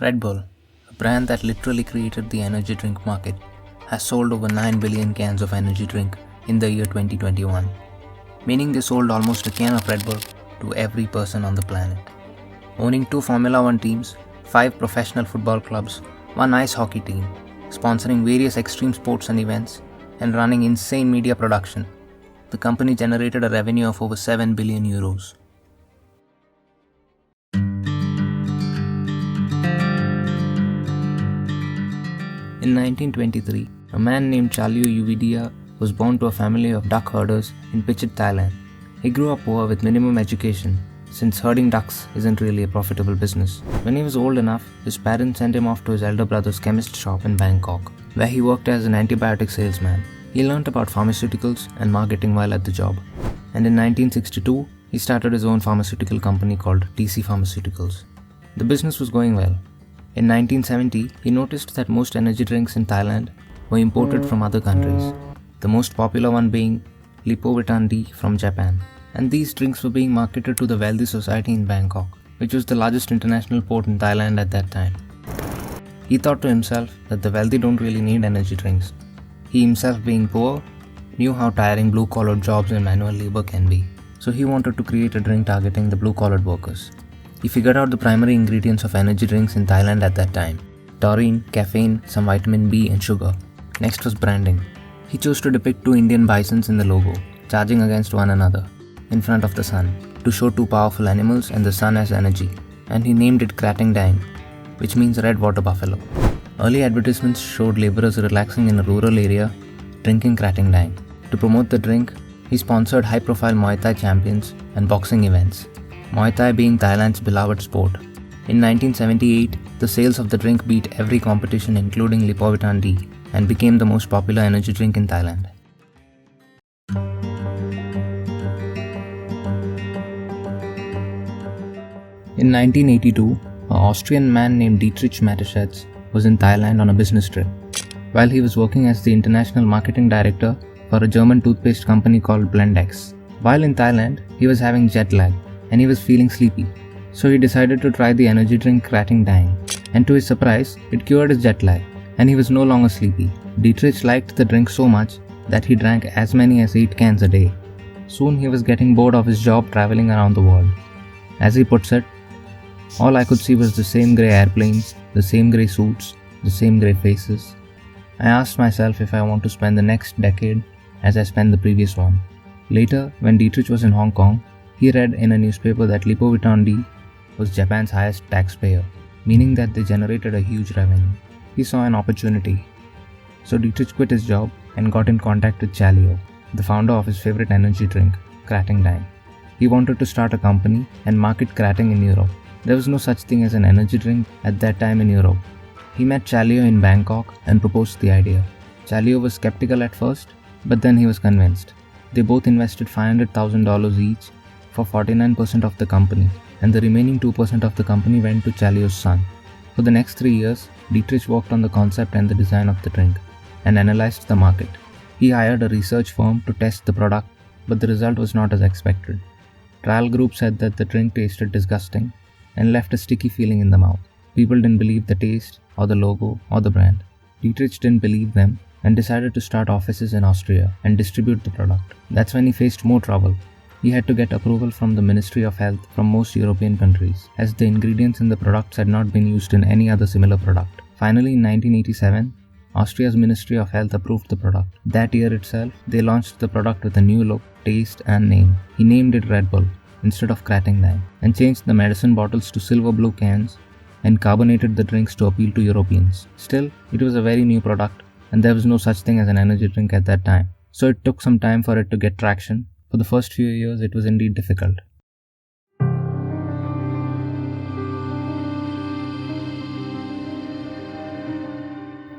Red Bull, a brand that literally created the energy drink market, has sold over 9 billion cans of energy drink in the year 2021, meaning they sold almost a can of Red Bull to every person on the planet. Owning 2 Formula 1 teams, 5 professional football clubs, 1 ice hockey team, sponsoring various extreme sports and events, and running insane media production, the company generated a revenue of over 7 billion euros. In 1923, a man named Chalio Uvidia was born to a family of duck herders in Pichit, Thailand. He grew up poor with minimum education, since herding ducks isn't really a profitable business. When he was old enough, his parents sent him off to his elder brother's chemist shop in Bangkok, where he worked as an antibiotic salesman. He learnt about pharmaceuticals and marketing while at the job, and in 1962, he started his own pharmaceutical company called TC Pharmaceuticals. The business was going well. In 1970, he noticed that most energy drinks in Thailand were imported from other countries, the most popular one being Lipovitan D from Japan. And these drinks were being marketed to the wealthy society in Bangkok, which was the largest international port in Thailand at that time. He thought to himself that the wealthy don't really need energy drinks. He himself, being poor, knew how tiring blue-collar jobs and manual labor can be, so he wanted to create a drink targeting the blue-collared workers. He figured out the primary ingredients of energy drinks in Thailand at that time: taurine, caffeine, some vitamin B and sugar. Next was branding. He chose to depict 2 Indian bisons in the logo, charging against one another, in front of the sun, to show 2 powerful animals and the sun as energy, and he named it Krating Dang, which means red water buffalo. Early advertisements showed laborers relaxing in a rural area, drinking Krating Dang. To promote the drink, he sponsored high-profile Muay Thai champions and boxing events, Muay Thai being Thailand's beloved sport. In 1978, the sales of the drink beat every competition including Lipovitan D and became the most popular energy drink in Thailand. In 1982, an Austrian man named Dietrich Mateschitz was in Thailand on a business trip, while he was working as the international marketing director for a German toothpaste company called Blendex. While in Thailand, he was having jet lag and he was feeling sleepy, so he decided to try the energy drink Krating Dang, and to his surprise, it cured his jet lag and he was no longer sleepy. Dietrich liked the drink so much that he drank as many as 8 cans a day. Soon he was getting bored of his job traveling around the world. As he puts it, all I could see was the same grey airplanes, the same grey suits, the same grey faces. I asked myself if I want to spend the next decade as I spent the previous one. Later, when Dietrich was in Hong Kong, he read in a newspaper that Lipovitan D was Japan's highest taxpayer, meaning that they generated a huge revenue. He saw an opportunity. So Dietrich quit his job and got in contact with Chalio, the founder of his favorite energy drink, Krating Dang. He wanted to start a company and market Krating in Europe. There was no such thing as an energy drink at that time in Europe. He met Chalio in Bangkok and proposed the idea. Chalio was skeptical at first, but then he was convinced. They both invested $500,000 each for 49% of the company, and the remaining 2% of the company went to Chalio's son. For the next 3 years, Dietrich worked on the concept and the design of the drink, and analyzed the market. He hired a research firm to test the product, but the result was not as expected. Trial group said that the drink tasted disgusting and left a sticky feeling in the mouth. People didn't believe the taste, or the logo, or the brand. Dietrich didn't believe them and decided to start offices in Austria and distribute the product. That's when he faced more trouble. He had to get approval from the Ministry of Health from most European countries, as the ingredients in the products had not been used in any other similar product. Finally, in 1987, Austria's Ministry of Health approved the product. That year itself, they launched the product with a new look, taste, and name. He named it Red Bull instead of Krating Dang, and changed the medicine bottles to silver blue cans and carbonated the drinks to appeal to Europeans. Still, it was a very new product, and there was no such thing as an energy drink at that time, so it took some time for it to get traction. For the first few years, it was indeed difficult.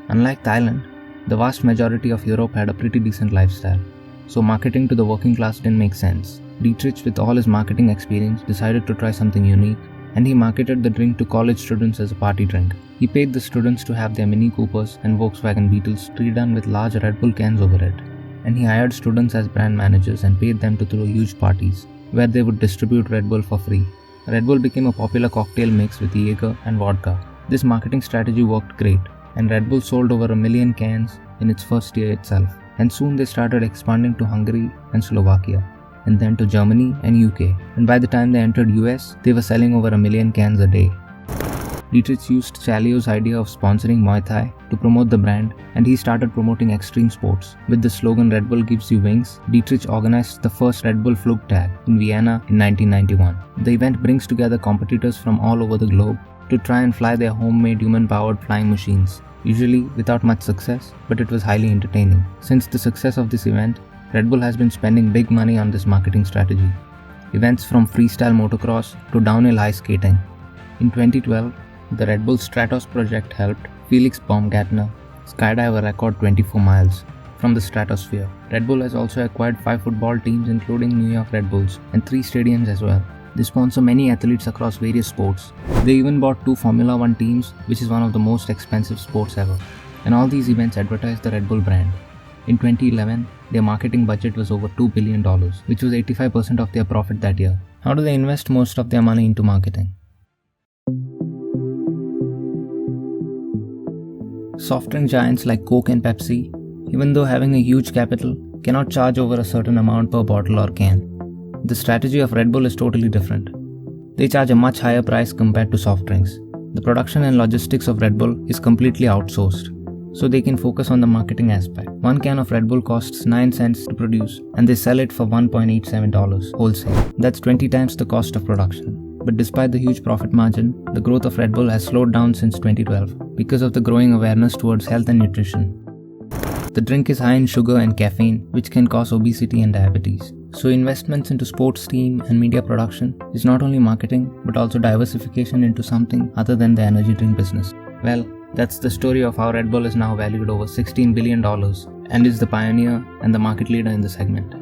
Unlike Thailand, the vast majority of Europe had a pretty decent lifestyle, so marketing to the working class didn't make sense. Dietrich, with all his marketing experience, decided to try something unique, and he marketed the drink to college students as a party drink. He paid the students to have their Mini Coopers and Volkswagen Beetles redone with large Red Bull cans over it, and he hired students as brand managers and paid them to throw huge parties, where they would distribute Red Bull for free. Red Bull became a popular cocktail mix with Jaeger and vodka, This marketing strategy worked great, and Red Bull sold over 1 million cans in its first year itself, and soon they started expanding to Hungary and Slovakia, and then to Germany and UK, and by the time they entered US, they were selling over 1 million cans a day. Dietrich used Chalio's idea of sponsoring Muay Thai to promote the brand, and he started promoting extreme sports. With the slogan Red Bull gives you wings, Dietrich organized the first Red Bull Flugtag in Vienna in 1991. The event brings together competitors from all over the globe to try and fly their homemade human-powered flying machines, usually without much success, but it was highly entertaining. Since the success of this event, Red Bull has been spending big money on this marketing strategy. Events from freestyle motocross to downhill ice skating. In 2012, the Red Bull Stratos project helped Felix Baumgartner skydive a record 24 miles from the stratosphere. Red Bull has also acquired 5 football teams including New York Red Bulls and 3 stadiums as well. They sponsor many athletes across various sports. They even bought 2 Formula 1 teams, which is one of the most expensive sports ever. And all these events advertise the Red Bull brand. In 2011, their marketing budget was over $2 billion, which was 85% of their profit that year. How do they invest most of their money into marketing? Soft drink giants like Coke and Pepsi, even though having a huge capital, cannot charge over a certain amount per bottle or can. The strategy of Red Bull is totally different. They charge a much higher price compared to soft drinks. The production and logistics of Red Bull is completely outsourced, so they can focus on the marketing aspect. 1 can of Red Bull costs 9 cents to produce, and they sell it for $1.87 wholesale. That's 20 times the cost of production. But despite the huge profit margin, the growth of Red Bull has slowed down since 2012 because of the growing awareness towards health and nutrition. The drink is high in sugar and caffeine, which can cause obesity and diabetes. So investments into sports team and media production is not only marketing but also diversification into something other than the energy drink business. Well, that's the story of how Red Bull is now valued over $16 billion and is the pioneer and the market leader in the segment.